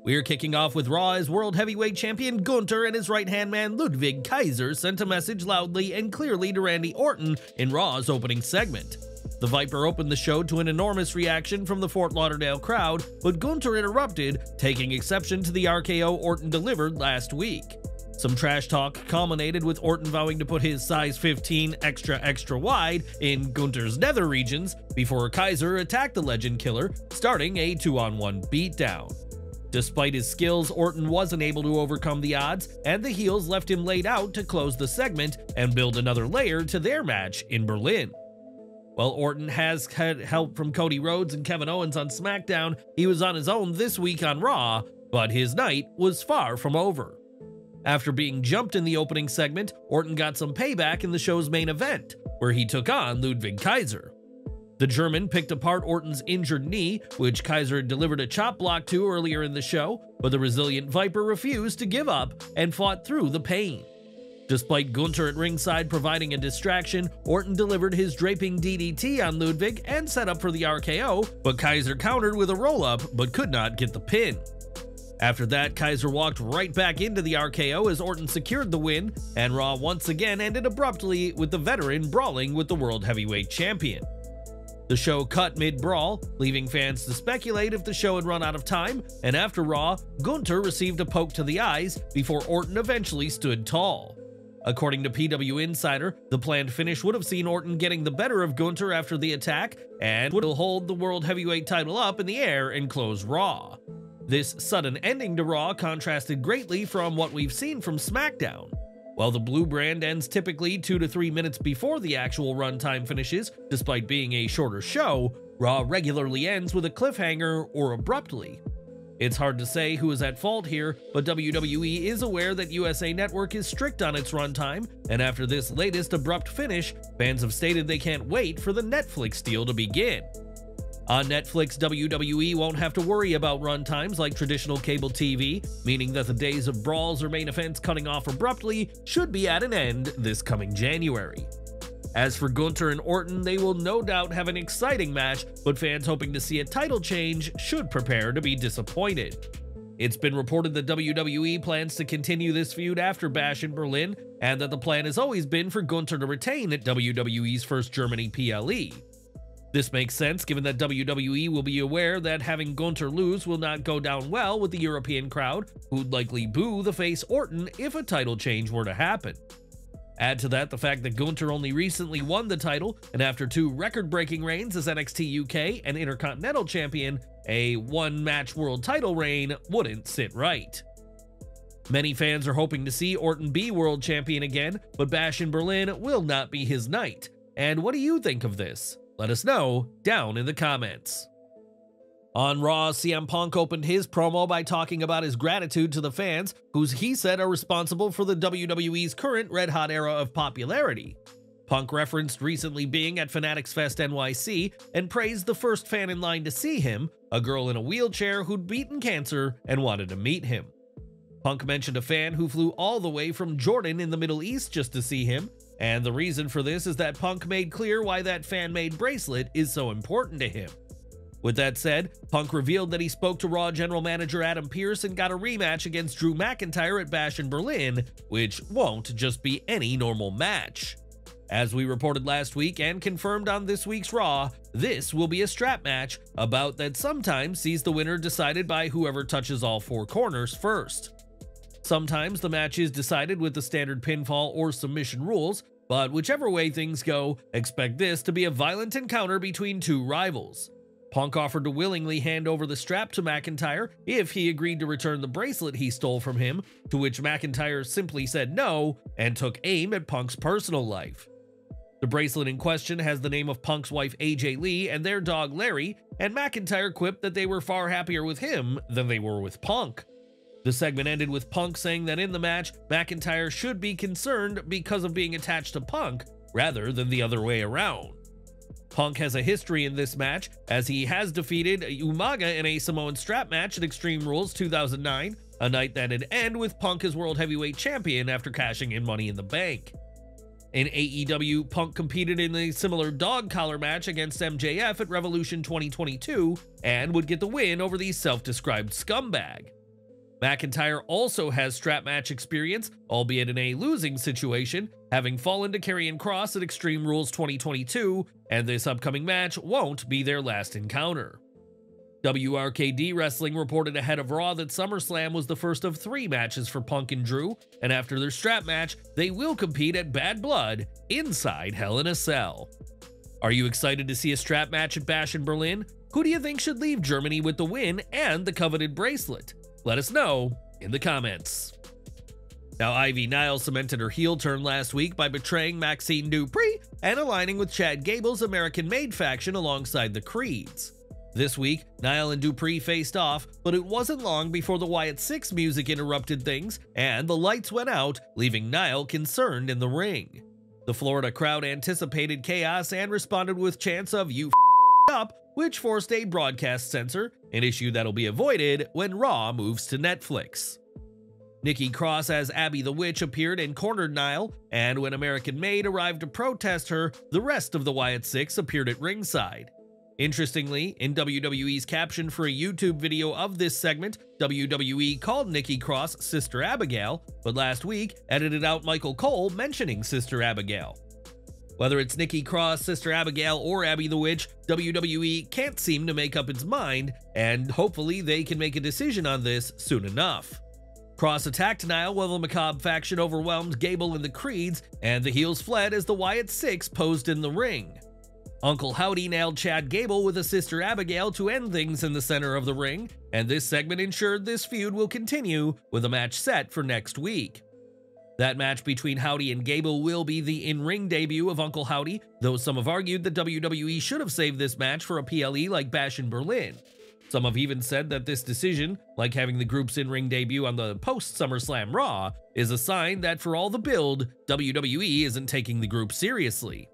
We're kicking off with Raw as World Heavyweight Champion Gunther and his right-hand man Ludwig Kaiser sent a message loudly and clearly to Randy Orton in Raw's opening segment. The Viper opened the show to an enormous reaction from the Fort Lauderdale crowd, but Gunther interrupted, taking exception to the RKO Orton delivered last week. Some trash talk culminated with Orton vowing to put his size 15 extra wide in Gunther's nether regions before Kaiser attacked the Legend Killer, starting a 2-on-1 beatdown. Despite his skills, Orton wasn't able to overcome the odds, and the heels left him laid out to close the segment and build another layer to their match in Berlin. While Orton has had help from Cody Rhodes and Kevin Owens on SmackDown, he was on his own this week on Raw, but his night was far from over. After being jumped in the opening segment, Orton got some payback in the show's main event, where he took on Ludwig Kaiser. The German picked apart Orton's injured knee, which Kaiser had delivered a chop block to earlier in the show, but the resilient Viper refused to give up and fought through the pain. Despite Gunther at ringside providing a distraction, Orton delivered his draping DDT on Ludwig and set up for the RKO, but Kaiser countered with a roll-up but could not get the pin. After that, Kaiser walked right back into the RKO as Orton secured the win, and Raw once again ended abruptly with the veteran brawling with the World Heavyweight Champion. The show cut mid-brawl, leaving fans to speculate if the show had run out of time, and after Raw, Gunther received a poke to the eyes before Orton eventually stood tall. According to PW Insider, the planned finish would have seen Orton getting the better of Gunther after the attack and would hold the World Heavyweight title up in the air and close Raw. This sudden ending to Raw contrasted greatly from what we've seen from SmackDown. While the blue brand ends typically 2 to 3 minutes before the actual runtime finishes, despite being a shorter show, Raw regularly ends with a cliffhanger or abruptly. It's hard to say who is at fault here, but WWE is aware that USA Network is strict on its runtime, and after this latest abrupt finish, fans have stated they can't wait for the Netflix deal to begin. On Netflix, WWE won't have to worry about runtimes like traditional cable TV, meaning that the days of brawls or main events cutting off abruptly should be at an end this coming January. As for Gunther and Orton, they will no doubt have an exciting match, but fans hoping to see a title change should prepare to be disappointed. It's been reported that WWE plans to continue this feud after Bash in Berlin, and that the plan has always been for Gunther to retain at WWE's first Germany PLE. This makes sense given that WWE will be aware that having Gunther lose will not go down well with the European crowd, who'd likely boo the face Orton if a title change were to happen. Add to that the fact that Gunther only recently won the title, and after 2 record-breaking reigns as NXT UK and Intercontinental Champion, a one-match world title reign wouldn't sit right. Many fans are hoping to see Orton be world champion again, but Bash in Berlin will not be his night. And what do you think of this? Let us know down in the comments. On Raw, CM Punk opened his promo by talking about his gratitude to the fans, who he said are responsible for the WWE's current red-hot era of popularity. Punk referenced recently being at Fanatics Fest NYC and praised the first fan in line to see him, a girl in a wheelchair who'd beaten cancer and wanted to meet him. Punk mentioned a fan who flew all the way from Jordan in the Middle East just to see him, and the reason for this is that Punk made clear why that fan-made bracelet is so important to him. With that said, Punk revealed that he spoke to Raw General Manager Adam Pearce and got a rematch against Drew McIntyre at Bash in Berlin, which won't just be any normal match. As we reported last week and confirmed on this week's Raw, this will be a strap match, a bout that sometimes sees the winner decided by whoever touches all 4 corners first. Sometimes the match is decided with the standard pinfall or submission rules, but whichever way things go, expect this to be a violent encounter between 2 rivals. Punk offered to willingly hand over the strap to McIntyre if he agreed to return the bracelet he stole from him, to which McIntyre simply said no and took aim at Punk's personal life. The bracelet in question has the name of Punk's wife AJ Lee and their dog Larry, and McIntyre quipped that they were far happier with him than they were with Punk. The segment ended with Punk saying that in the match, McIntyre should be concerned because of being attached to Punk rather than the other way around. Punk has a history in this match, as he has defeated Umaga in a Samoan strap match at Extreme Rules 2009, a night that'd end with Punk as World Heavyweight Champion after cashing in Money in the Bank. In AEW, Punk competed in a similar dog collar match against MJF at Revolution 2022 and would get the win over the self-described scumbag. McIntyre also has strap match experience, albeit in a losing situation, having fallen to Karrion Kross at Extreme Rules 2022, and this upcoming match won't be their last encounter. WRKD Wrestling reported ahead of Raw that SummerSlam was the first of 3 matches for Punk and Drew, and after their strap match, they will compete at Bad Blood inside Hell in a Cell. Are you excited to see a strap match at Bash in Berlin? Who do you think should leave Germany with the win and the coveted bracelet? Let us know in the comments. Now, Ivy Nile cemented her heel turn last week by betraying Maxxine Dupri and aligning with Chad Gable's American-made faction alongside the Creeds. This week, Nile and Dupri faced off, but it wasn't long before the Wyatt 6 music interrupted things and the lights went out, leaving Nile concerned in the ring. The Florida crowd anticipated chaos and responded with chants of "You up," which forced a broadcast censor, an issue that'll be avoided when Raw moves to Netflix. Nikki Cross as Abby the Witch appeared and cornered Nile, and when American Made arrived to protest her, the rest of the Wyatt 6 appeared at ringside. Interestingly, in WWE's caption for a YouTube video of this segment, WWE called Nikki Cross Sister Abigail, but last week edited out Michael Cole mentioning Sister Abigail. Whether it's Nikki Cross, Sister Abigail, or Abby the Witch, WWE can't seem to make up its mind, and hopefully they can make a decision on this soon enough. Cross attacked Nile while the Macabre faction overwhelmed Gable and the Creeds, and the heels fled as the Wyatt 6 posed in the ring. Uncle Howdy nailed Chad Gable with a Sister Abigail to end things in the center of the ring, and this segment ensured this feud will continue with a match set for next week. That match between Howdy and Gable will be the in-ring debut of Uncle Howdy, though some have argued that WWE should have saved this match for a PLE like Bash in Berlin. Some have even said that this decision, like having the group's in-ring debut on the post-SummerSlam Raw, is a sign that for all the build, WWE isn't taking the group seriously.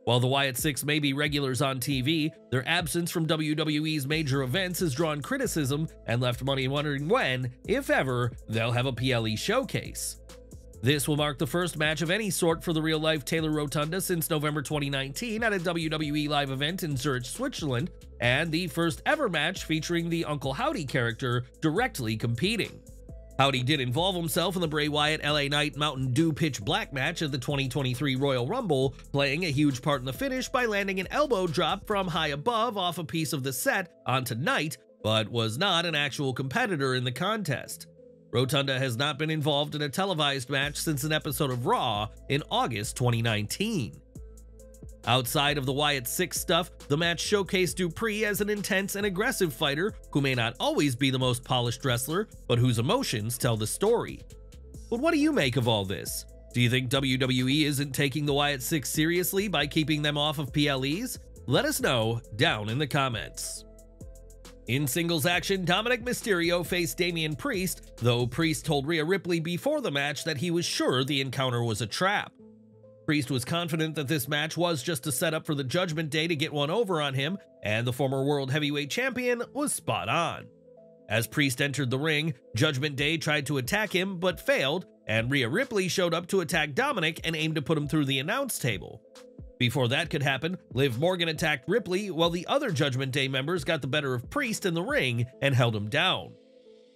While the Wyatt 6 may be regulars on TV, their absence from WWE's major events has drawn criticism and left many wondering when, if ever, they'll have a PLE showcase. This will mark the first match of any sort for the real-life Taylor Rotunda since November 2019 at a WWE live event in Zurich, Switzerland, and the first ever match featuring the Uncle Howdy character directly competing. Howdy did involve himself in the Bray Wyatt LA Knight Mountain Dew Pitch Black match at the 2023 Royal Rumble, playing a huge part in the finish by landing an elbow drop from high above off a piece of the set onto Knight, but was not an actual competitor in the contest. Rotunda has not been involved in a televised match since an episode of Raw in August 2019. Outside of the Wyatt 6 stuff, the match showcased Dupri as an intense and aggressive fighter who may not always be the most polished wrestler, but whose emotions tell the story. But what do you make of all this? Do you think WWE isn't taking the Wyatt 6 seriously by keeping them off of PLEs? Let us know down in the comments. In singles action, Dominic Mysterio faced Damian Priest, though Priest told Rhea Ripley before the match that he was sure the encounter was a trap. Priest was confident that this match was just a setup for the Judgment Day to get one over on him, and the former World Heavyweight Champion was spot on. As Priest entered the ring, Judgment Day tried to attack him but failed, and Rhea Ripley showed up to attack Dominic and aimed to put him through the announce table. Before that could happen, Liv Morgan attacked Ripley while the other Judgment Day members got the better of Priest in the ring and held him down.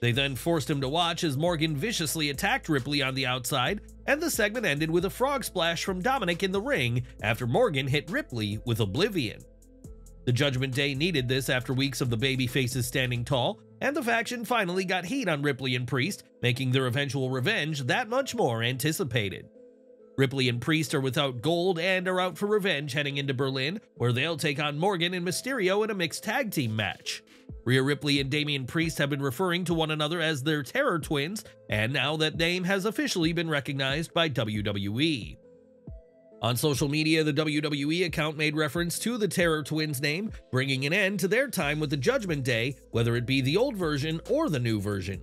They then forced him to watch as Morgan viciously attacked Ripley on the outside, and the segment ended with a frog splash from Dominic in the ring after Morgan hit Ripley with Oblivion. The Judgment Day needed this after weeks of the babyfaces standing tall, and the faction finally got heat on Ripley and Priest, making their eventual revenge that much more anticipated. Ripley and Priest are without gold and are out for revenge heading into Berlin, where they'll take on Morgan and Mysterio in a mixed tag team match. Rhea Ripley and Damian Priest have been referring to one another as their Terror Twins, and now that name has officially been recognized by WWE. On social media, the WWE account made reference to the Terror Twins name, bringing an end to their time with the Judgment Day, whether it be the old version or the new version.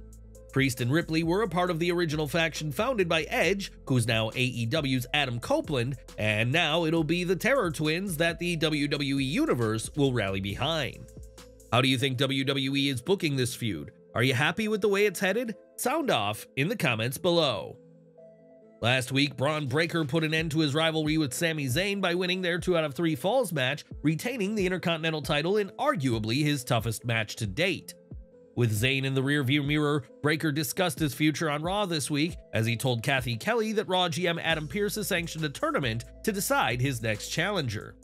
Priest and Ripley were a part of the original faction founded by Edge, who's now AEW's Adam Copeland, and now it'll be the Terror Twins that the WWE Universe will rally behind. How do you think WWE is booking this feud? Are you happy with the way it's headed? Sound off in the comments below. Last week, Bron Breakker put an end to his rivalry with Sami Zayn by winning their 2 out of 3 Falls match, retaining the Intercontinental title in arguably his toughest match to date. With Zayn in the rearview mirror, Breakker discussed his future on Raw this week as he told Kathy Kelly that Raw GM Adam Pearce has sanctioned a tournament to decide his next challenger.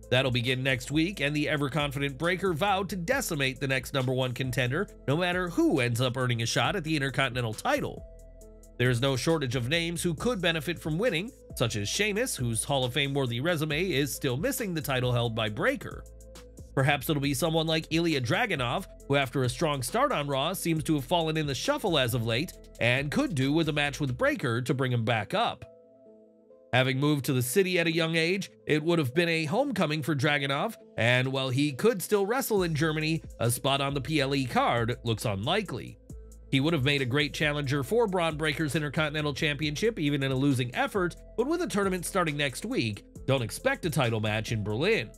That'll begin next week, and the ever-confident Breakker vowed to decimate the next #1 contender, no matter who ends up earning a shot at the Intercontinental title. There's no shortage of names who could benefit from winning, such as Sheamus, whose Hall of Fame-worthy resume is still missing the title held by Breakker. Perhaps it'll be someone like Ilya Dragunov, who after a strong start on Raw seems to have fallen in the shuffle as of late, and could do with a match with Breakker to bring him back up. Having moved to the city at a young age, it would have been a homecoming for Dragunov, and while he could still wrestle in Germany, a spot on the PLE card looks unlikely. He would have made a great challenger for Bron Breakker's Intercontinental Championship even in a losing effort, but with a tournament starting next week, don't expect a title match in Berlin.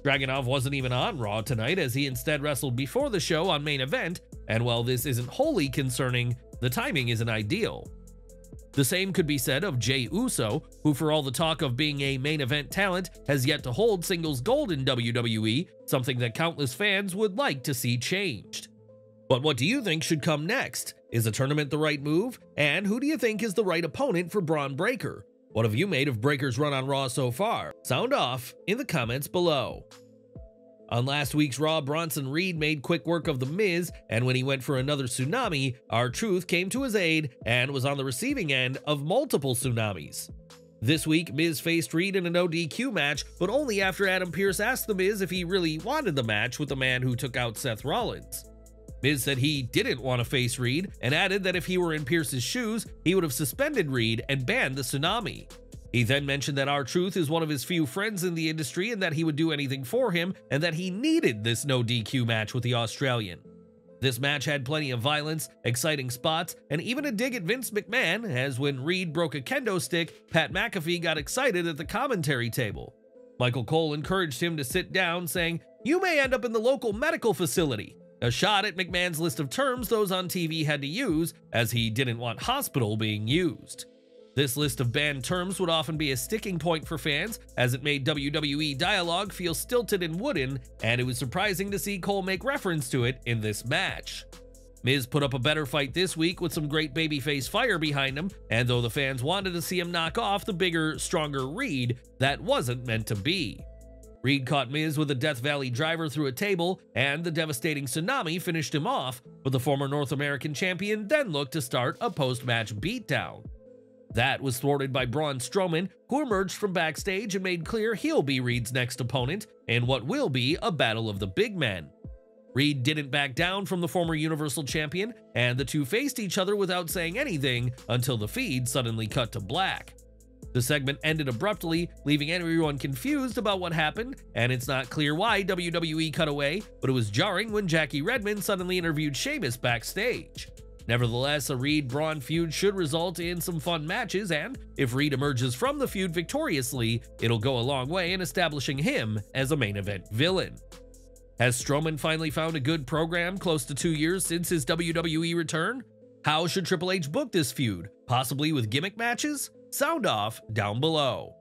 Dragunov wasn't even on Raw tonight, as he instead wrestled before the show on Main Event, and while this isn't wholly concerning, the timing isn't ideal. The same could be said of Jey Uso, who for all the talk of being a main event talent, has yet to hold singles gold in WWE, something that countless fans would like to see changed. But what do you think should come next? Is a tournament the right move? And who do you think is the right opponent for Bron Breakker? What have you made of Breakker's run on Raw so far? Sound off in the comments below. On last week's Raw, Bronson Reed made quick work of The Miz, and when he went for another tsunami, R-Truth came to his aid and was on the receiving end of multiple tsunamis. This week, Miz faced Reed in a no DQ match, but only after Adam Pearce asked The Miz if he really wanted the match with the man who took out Seth Rollins. Miz said he didn't want to face Reed, and added that if he were in Pearce's shoes, he would have suspended Reed and banned the tsunami. He then mentioned that R-Truth is one of his few friends in the industry and that he would do anything for him, and that he needed this no DQ match with the Australian. This match had plenty of violence, exciting spots, and even a dig at Vince McMahon, as when Reed broke a kendo stick, Pat McAfee got excited at the commentary table. Michael Cole encouraged him to sit down, saying, "You may end up in the local medical facility." A shot at McMahon's list of terms those on TV had to use, as he didn't want hospital being used. This list of banned terms would often be a sticking point for fans, as it made WWE dialogue feel stilted and wooden, and it was surprising to see Cole make reference to it in this match. Miz put up a better fight this week with some great babyface fire behind him, and though the fans wanted to see him knock off the bigger, stronger Reed, that wasn't meant to be. Reed caught Miz with a Death Valley driver through a table, and the devastating tsunami finished him off, but the former North American champion then looked to start a post-match beatdown. That was thwarted by Braun Strowman, who emerged from backstage and made clear he'll be Reed's next opponent in what will be a battle of the big men. Reed didn't back down from the former Universal Champion, and the two faced each other without saying anything until the feed suddenly cut to black. The segment ended abruptly, leaving everyone confused about what happened, and it's not clear why WWE cut away, but it was jarring when Jackie Redmond suddenly interviewed Sheamus backstage. Nevertheless, a Reed-Braun feud should result in some fun matches, and if Reed emerges from the feud victoriously, it'll go a long way in establishing him as a main event villain. Has Strowman finally found a good program close to 2 years since his WWE return? How should Triple H book this feud? Possibly with gimmick matches? Sound off down below.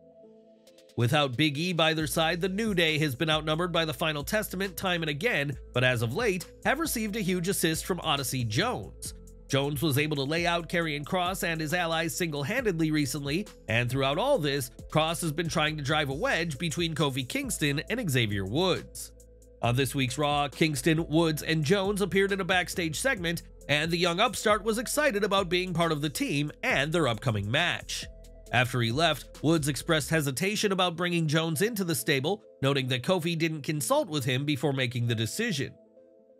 Without Big E by their side, the New Day has been outnumbered by the Final Testament time and again, but as of late, have received a huge assist from Odyssey Jones. Jones was able to lay out Karrion Kross and his allies single-handedly recently, and throughout all this, Kross has been trying to drive a wedge between Kofi Kingston and Xavier Woods. On this week's Raw, Kingston, Woods, and Jones appeared in a backstage segment, and the young upstart was excited about being part of the team and their upcoming match. After he left, Woods expressed hesitation about bringing Jones into the stable, noting that Kofi didn't consult with him before making the decision.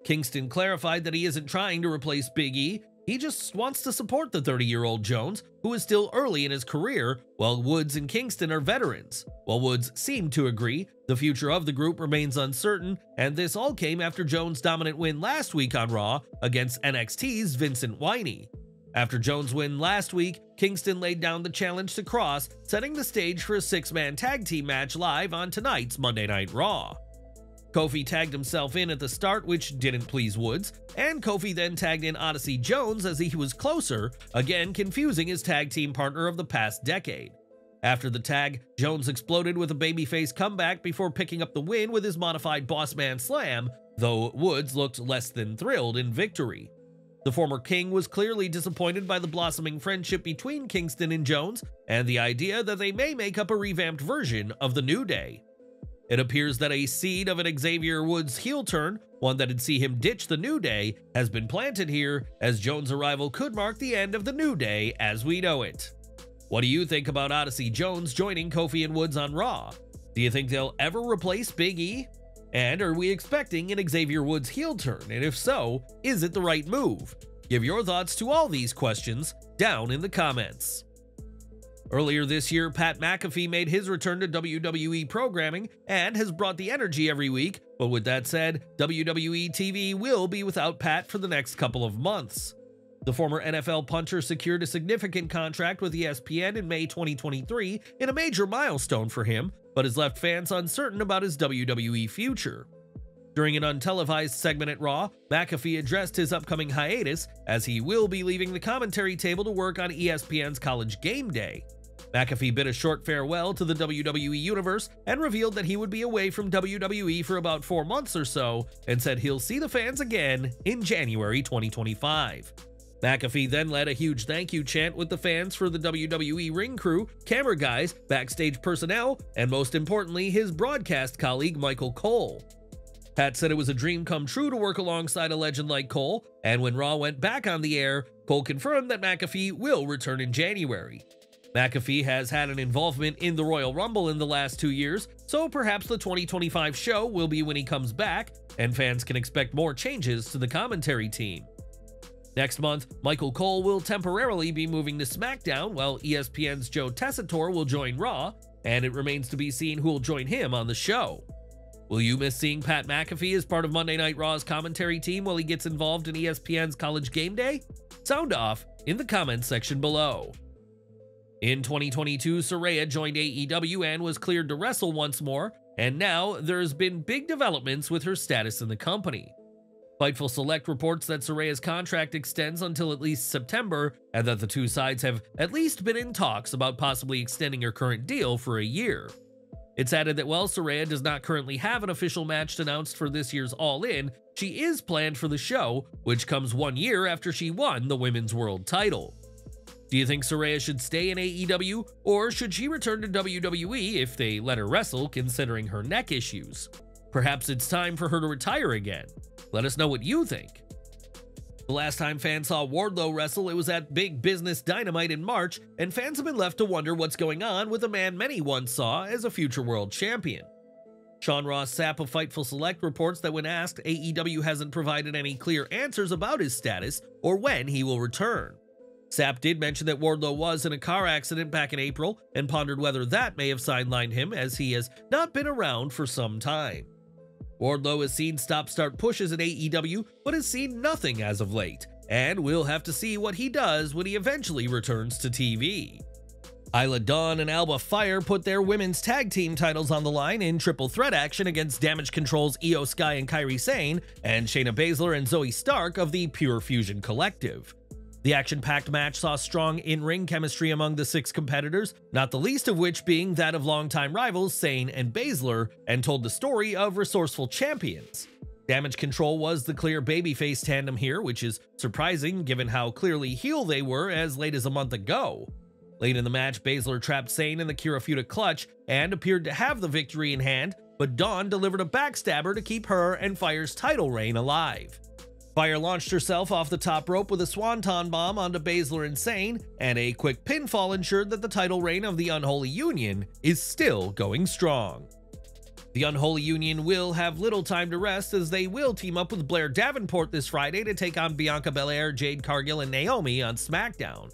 Kingston clarified that he isn't trying to replace Big E, he just wants to support the 30-year-old Jones, who is still early in his career, while Woods and Kingston are veterans. While Woods seemed to agree, the future of the group remains uncertain, and this all came after Jones' dominant win last week on Raw against NXT's Vincent Winey. After Jones' win last week, Kingston laid down the challenge to Kross, setting the stage for a 6-man tag team match live on tonight's Monday Night Raw. Kofi tagged himself in at the start, which didn't please Woods, and Kofi then tagged in Odyssey Jones as he was closer, again confusing his tag team partner of the past decade. After the tag, Jones exploded with a babyface comeback before picking up the win with his modified Bossman Slam, though Woods looked less than thrilled in victory. The former King was clearly disappointed by the blossoming friendship between Kingston and Jones and the idea that they may make up a revamped version of the New Day. It appears that a seed of an Xavier Woods heel turn, one that'd see him ditch the New Day, has been planted here, as Jones' arrival could mark the end of the New Day as we know it. What do you think about Odyssey Jones joining Kofi and Woods on Raw? Do you think they'll ever replace Big E? And are we expecting an Xavier Woods heel turn, and if so, is it the right move? Give your thoughts to all these questions down in the comments. Earlier this year, Pat McAfee made his return to WWE programming and has brought the energy every week, but with that said, WWE TV will be without Pat for the next couple of months. The former NFL punter secured a significant contract with ESPN in May 2023 in a major milestone for him, but has left fans uncertain about his WWE future. During an untelevised segment at Raw, McAfee addressed his upcoming hiatus, as he will be leaving the commentary table to work on ESPN's College Game Day. McAfee bid a short farewell to the WWE Universe and revealed that he would be away from WWE for about 4 months or so, and said he'll see the fans again in January 2025. McAfee then led a huge thank you chant with the fans for the WWE ring crew, camera guys, backstage personnel, and most importantly, his broadcast colleague Michael Cole. Pat said it was a dream come true to work alongside a legend like Cole, and when Raw went back on the air, Cole confirmed that McAfee will return in January. McAfee has had an involvement in the Royal Rumble in the last 2 years, so perhaps the 2025 show will be when he comes back, and fans can expect more changes to the commentary team. Next month, Michael Cole will temporarily be moving to SmackDown, while ESPN's Joe Tessitore will join Raw, and it remains to be seen who will join him on the show. Will you miss seeing Pat McAfee as part of Monday Night Raw's commentary team while he gets involved in ESPN's College Game Day? Sound off in the comments section below. In 2022, Saraya joined AEW and was cleared to wrestle once more, and now there's been big developments with her status in the company. Fightful Select reports that Saraya's contract extends until at least September, and that the two sides have at least been in talks about possibly extending her current deal for a year. It's added that while Saraya does not currently have an official match announced for this year's All In, she is planned for the show, which comes 1 year after she won the Women's World title. Do you think Saraya should stay in AEW, or should she return to WWE if they let her wrestle, considering her neck issues? Perhaps it's time for her to retire again. Let us know what you think. The last time fans saw Wardlow wrestle, it was at Big Business Dynamite in March, and fans have been left to wonder what's going on with a man many once saw as a future world champion. Sean Ross Sapp of Fightful Select reports that when asked, AEW hasn't provided any clear answers about his status or when he will return. Sapp did mention that Wardlow was in a car accident back in April and pondered whether that may have sidelined him, as he has not been around for some time. Wardlow has seen stop-start pushes at AEW, but has seen nothing as of late, and we'll have to see what he does when he eventually returns to TV. Isla Dawn and Alba Fire put their women's tag team titles on the line in triple threat action against Damage Control's Io Sky and Kairi Sane, and Shayna Baszler and Zoe Stark of the Pure Fusion Collective. The action-packed match saw strong in-ring chemistry among the 6 competitors, not the least of which being that of longtime rivals Sane and Baszler, and told the story of resourceful champions. Damage Control was the clear babyface tandem here, which is surprising given how clearly heel they were as late as a month ago. Late in the match, Baszler trapped Sane in the Kirifuda clutch and appeared to have the victory in hand, but Dawn delivered a backstabber to keep her and Fire's title reign alive. Fire launched herself off the top rope with a swanton bomb onto Baszler and Sane, and a quick pinfall ensured that the title reign of the Unholy Union is still going strong. The Unholy Union will have little time to rest, as they will team up with Blair Davenport this Friday to take on Bianca Belair, Jade Cargill, and Naomi on SmackDown.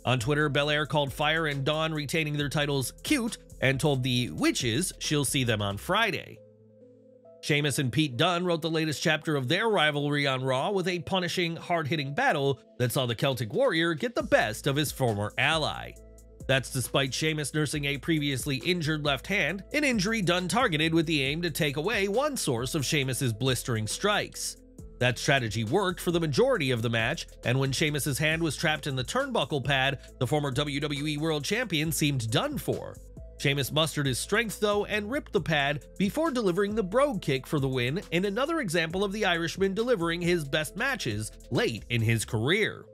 On Twitter, Belair called Fire and Dawn retaining their titles cute and told the Witches she'll see them on Friday. Sheamus and Pete Dunne wrote the latest chapter of their rivalry on Raw with a punishing, hard-hitting battle that saw the Celtic Warrior get the best of his former ally. That's despite Sheamus nursing a previously injured left hand, an injury Dunne targeted with the aim to take away one source of Sheamus's blistering strikes. That strategy worked for the majority of the match, and when Sheamus's hand was trapped in the turnbuckle pad, the former WWE World Champion seemed done for. Sheamus mustered his strength though and ripped the pad before delivering the brogue kick for the win in another example of the Irishman delivering his best matches late in his career.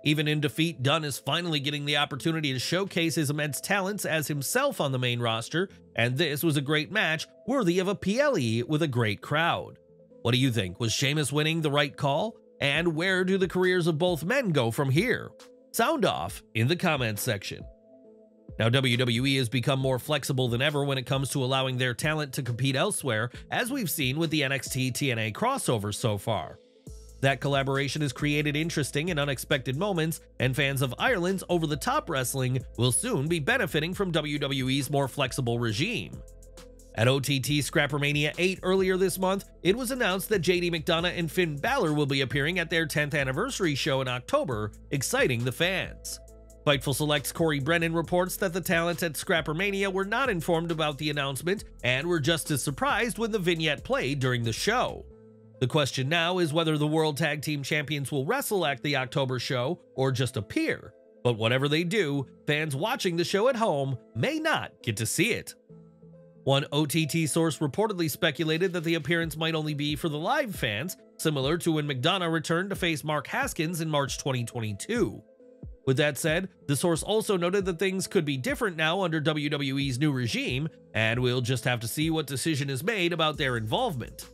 Even in defeat, Dunn is finally getting the opportunity to showcase his immense talents as himself on the main roster, and this was a great match worthy of a PLE with a great crowd. What do you think? Was Sheamus winning the right call? And where do the careers of both men go from here? Sound off in the comments section. Now, WWE has become more flexible than ever when it comes to allowing their talent to compete elsewhere, as we've seen with the NXT TNA crossover so far. That collaboration has created interesting and unexpected moments, and fans of Ireland's over-the-top wrestling will soon be benefiting from WWE's more flexible regime. At OTT Scrappermania 8 earlier this month, it was announced that JD McDonough and Finn Balor will be appearing at their 10th anniversary show in October, exciting the fans. Fightful Select's Corey Brennan reports that the talents at Scrappermania were not informed about the announcement and were just as surprised when the vignette played during the show. The question now is whether the World Tag Team Champions will wrestle at the October show or just appear, but whatever they do, fans watching the show at home may not get to see it. One OTT source reportedly speculated that the appearance might only be for the live fans, similar to when McDonough returned to face Mark Haskins in March 2022. With that said, the source also noted that things could be different now under WWE's new regime, and we'll just have to see what decision is made about their involvement.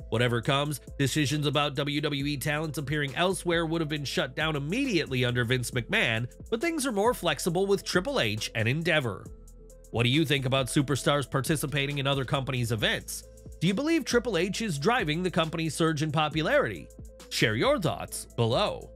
Whatever comes, decisions about WWE talents appearing elsewhere would have been shut down immediately under Vince McMahon, but things are more flexible with Triple H and Endeavor. What do you think about superstars participating in other companies' events? Do you believe Triple H is driving the company's surge in popularity? Share your thoughts below.